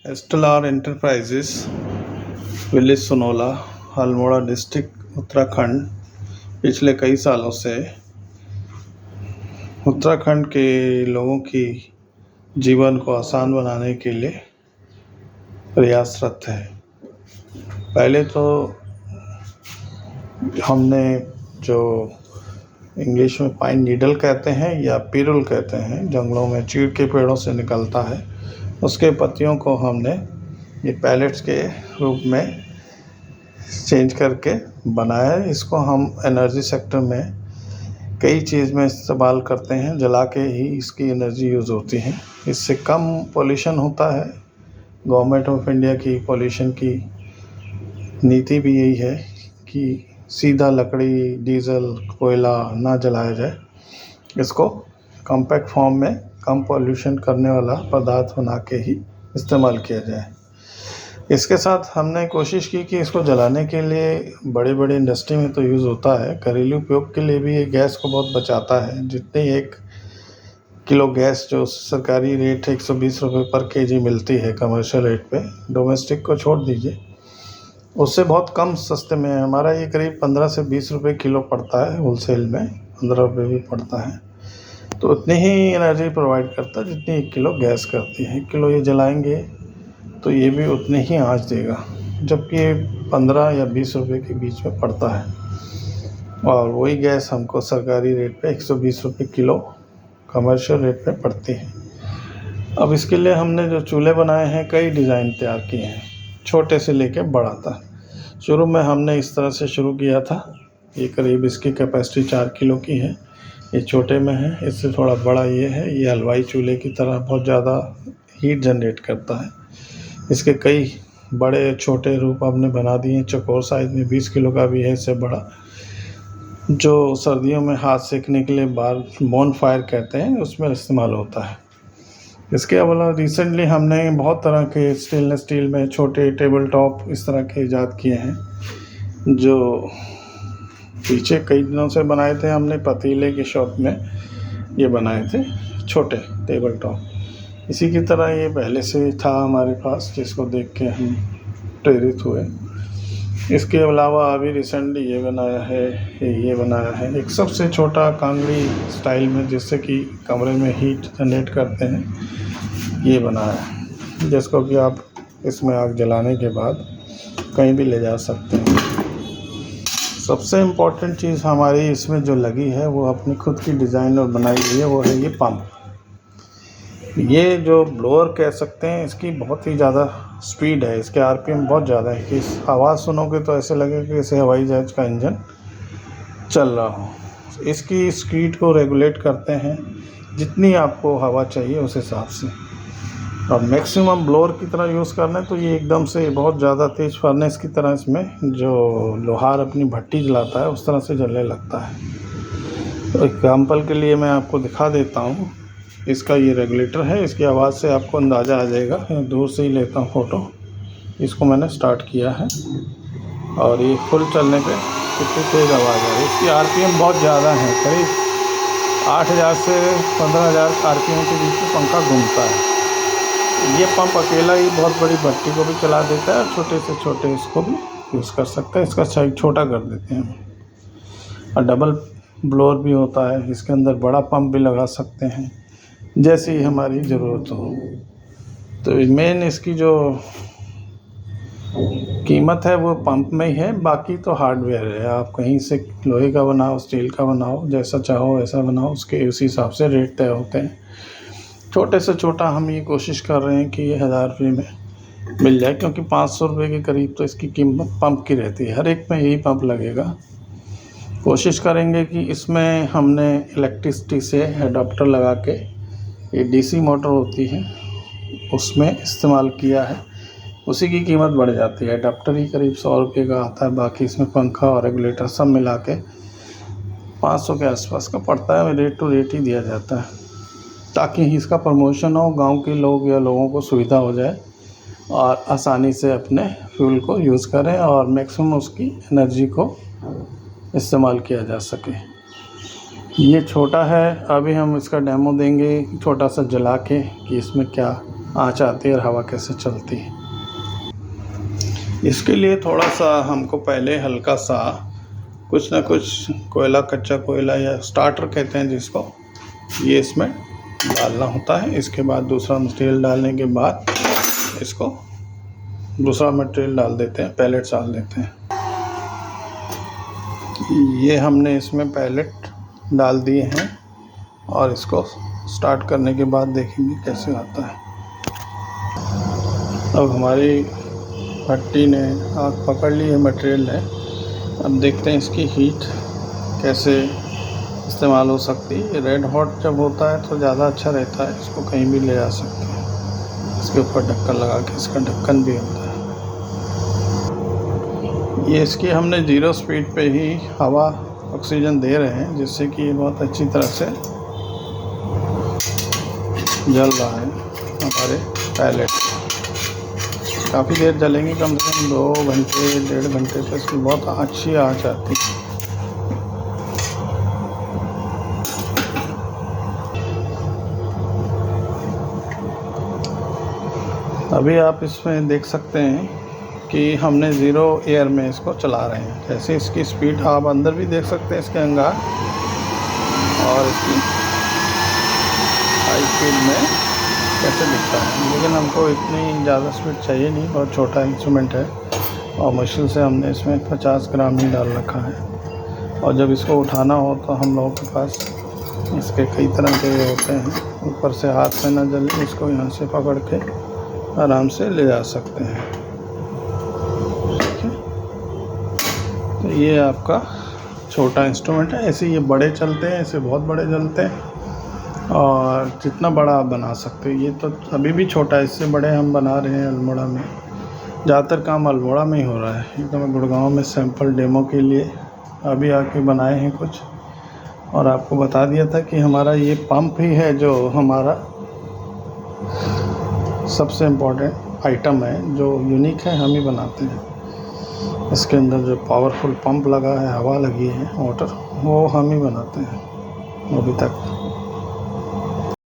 एस्टेलर Enterprises, village Sonola, Almora district, Uttarakhand पिछले कई सालों से उत्तराखंड के लोगों की जीवन को आसान बनाने के लिए प्रयासरत है। पहले तो हमने जो इंग्लिश में पाइन नीडल कहते हैं या पिरुल कहते हैं, जंगलों में चीड़ के पेड़ों से निकलता है, उसके पत्तियों को हमने ये पैलेट्स के रूप में चेंज करके बनाया है। इसको हम एनर्जी सेक्टर में कई चीज़ में इस्तेमाल करते हैं, जला के ही इसकी एनर्जी यूज़ होती है। इससे कम पॉल्यूशन होता है। गवर्नमेंट ऑफ इंडिया की पॉल्यूशन की नीति भी यही है कि सीधा लकड़ी, डीजल, कोयला ना जलाया जाए, इसको कॉम्पैक्ट फॉर्म में कम पॉल्यूशन करने वाला पदार्थ बना के ही इस्तेमाल किया जाए। इसके साथ हमने कोशिश की कि इसको जलाने के लिए बड़े बड़े इंडस्ट्री में तो यूज़ होता है, घरेलू उपयोग के लिए भी ये गैस को बहुत बचाता है। जितनी 1 किलो गैस जो सरकारी रेट 120 रुपये पर केजी मिलती है कमर्शियल रेट पे, डोमेस्टिक को छोड़ दीजिए, उससे बहुत कम सस्ते में है। हमारा ये करीब 15 से 20 रुपये किलो पड़ता है, होलसेल में 15 रुपये भी पड़ता है। तो उतनी ही एनर्जी प्रोवाइड करता है जितनी 1 किलो गैस करती है। 1 किलो ये जलाएंगे तो ये भी उतनी ही आँच देगा, जबकि 15 या 20 रुपये के बीच में पड़ता है। और वही गैस हमको सरकारी रेट पे 120 रुपये किलो कमर्शियल रेट पे पड़ती है। अब इसके लिए हमने जो चूल्हे बनाए हैं, कई डिज़ाइन तैयार किए हैं, छोटे से लेके बड़ा तक। शुरू में हमने इस तरह से शुरू किया था। ये करीब इसकी कैपेसिटी 4 किलो की है। ये छोटे में है, इससे थोड़ा बड़ा ये है। ये हलवाई चूल्हे की तरह बहुत ज़्यादा हीट जनरेट करता है। इसके कई बड़े छोटे रूप हमने बना दिए। चौकोर साइज़ में 20 किलो का भी है, इससे बड़ा, जो सर्दियों में हाथ सेकने के लिए बोन फायर कहते हैं, उसमें इस्तेमाल होता है। इसके अलावा रिसेंटली हमने बहुत तरह के स्टेनलेस स्टील में छोटे टेबल टॉप इस तरह के ईजाद किए हैं, जो पीछे कई दिनों से बनाए थे। हमने पतीले की शॉप में ये बनाए थे छोटे टेबल टॉप। इसी की तरह ये पहले से था हमारे पास, जिसको देख के हम प्रेरित हुए। इसके अलावा अभी रिसेंटली ये बनाया है एक सबसे छोटा कांगड़ी स्टाइल में, जिससे कि कमरे में हीट जनरेट करते हैं। ये बनाया है जिसको कि आप इसमें आग जलाने के बाद कहीं भी ले जा सकते हैं। सबसे इम्पोर्टेंट चीज़ हमारी इसमें जो लगी है, वो अपनी खुद की डिज़ाइन और बनाई हुई है, वो है ये पंप। ये जो ब्लोअर कह सकते हैं, इसकी बहुत ही ज़्यादा स्पीड है, इसके आरपीएम बहुत ज़्यादा है कि इस आवाज़ सुनोगे तो ऐसे लगेगा कि जैसे हवाई जहाज का इंजन चल रहा हो। इसकी स्पीड को रेगुलेट करते हैं जितनी आपको हवा चाहिए उस हिसाब से। और मैक्सिमम ब्लोअर की तरह यूज़ करना है तो ये एकदम से बहुत ज़्यादा तेज़ फर्नेस की तरह इसमें जो लोहार अपनी भट्टी जलाता है, उस तरह से जलने लगता है। तो एग्जाम्पल के लिए मैं आपको दिखा देता हूँ। इसका ये रेगुलेटर है, इसकी आवाज़ से आपको अंदाज़ा आ जाएगा। दूर से ही लेता हूँ फ़ोटो। इसको मैंने स्टार्ट किया है और ये फुल चलने पे कितनी तेज़ आवाज़ है। इसकी आरपीएम बहुत ज़्यादा है, करीब 8000 से 15000 आरपीएम के बीच में पंखा घूमता है। ये पंप अकेला ही बहुत बड़ी भट्टी को भी चला देता है और छोटे से छोटे इसको भी यूज़ कर सकता है। इसका साइज छोटा कर देते हैं और डबल ब्लोअर भी होता है। इसके अंदर बड़ा पंप भी लगा सकते हैं, जैसी हमारी ज़रूरत हो। तो मेन इसकी जो कीमत है वो पंप में ही है, बाकी तो हार्डवेयर है। आप कहीं से लोहे का बनाओ, स्टील का बनाओ, जैसा चाहो वैसा बनाओ, उसके उसी हिसाब से रेट तय होते हैं। छोटे से छोटा हम ये कोशिश कर रहे हैं कि ये 1000 रुपये में मिल जाए, क्योंकि 500 रुपये के करीब तो इसकी कीमत पंप की रहती है। हर एक में यही पंप लगेगा। कोशिश करेंगे कि इसमें हमने इलेक्ट्रिसिटी से एडाप्टर लगा के, ये डीसी मोटर होती है उसमें इस्तेमाल किया है। उसी की कीमत बढ़ जाती है। एडाप्टर ही करीब 100 रुपये का आता है, बाकी इसमें पंखा और रेगुलेटर सब मिला के 500 के आसपास का पड़ता है। रेट टू रेट ही दिया जाता है ताकि इसका प्रमोशन हो, गांव के लोग या लोगों को सुविधा हो जाए और आसानी से अपने फ्यूल को यूज़ करें और मैक्सिमम उसकी एनर्जी को इस्तेमाल किया जा सके। ये छोटा है, अभी हम इसका डेमो देंगे छोटा सा जला के कि इसमें क्या आँच आती है और हवा कैसे चलती है। इसके लिए थोड़ा सा हमको पहले हल्का सा कुछ ना कुछ कोयला, कच्चा कोयला या स्टार्टर कहते हैं जिसको, ये इसमें डालना होता है। इसके बाद दूसरा मटेरियल डालने के बाद इसको दूसरा मटेरियल डाल देते हैं, पैलेट्स डाल देते हैं। ये हमने इसमें पैलेट डाल दिए हैं और इसको स्टार्ट करने के बाद देखेंगे कैसे आता है। अब हमारी भट्टी ने आग पकड़ ली है, मटेरियल है। अब देखते हैं इसकी हीट कैसे इस्तेमाल हो सकती है। रेड हॉट जब होता है तो ज़्यादा अच्छा रहता है, इसको कहीं भी ले जा सकते हैं। इसके ऊपर ढक्कन लगा के, इसका ढक्कन भी होता है। ये इसकी हमने 0 स्पीड पे ही हवा ऑक्सीजन दे रहे हैं, जिससे कि ये बहुत अच्छी तरह से जल रहा है। हमारे पैलेट काफ़ी देर जलेंगे, कम से कम 2 घंटे 1.5 घंटे तक इसकी बहुत अच्छी आँच आती है। अभी आप इसमें देख सकते हैं कि हमने 0 एयर में इसको चला रहे हैं। जैसे इसकी स्पीड आप अंदर भी देख सकते हैं, इसके अंगार, और इसकी हाई स्पीड में कैसे दिखता है। लेकिन हमको इतनी ज़्यादा स्पीड चाहिए नहीं, बहुत छोटा इंस्ट्रूमेंट है और मुश्किल से हमने इसमें 50 ग्राम ही डाल रखा है। और जब इसको उठाना हो तो हम लोगों के पास इसके कई तरह के होते हैं, ऊपर से हाथ में न जले, इसको यहाँ से पकड़ के आराम से ले जा सकते हैं। तो ये आपका छोटा इंस्ट्रूमेंट है। ऐसे ये बड़े चलते हैं, ऐसे बहुत बड़े चलते हैं और जितना बड़ा आप बना सकते हो। ये तो अभी भी छोटा है, इससे बड़े हम बना रहे हैं अल्मोड़ा में। ज़्यादातर काम अल्मोड़ा में ही हो रहा है। ये तो मैं गुड़गांव में सैंपल डेमो के लिए अभी आके बनाए हैं कुछ, और आपको बता दिया था कि हमारा ये पंप ही है जो हमारा सबसे इम्पोर्टेंट आइटम है, जो यूनिक है, हम ही बनाते हैं। इसके अंदर जो पावरफुल पंप लगा है, हवा लगी है, मोटर, वो हम ही बनाते हैं अभी तक।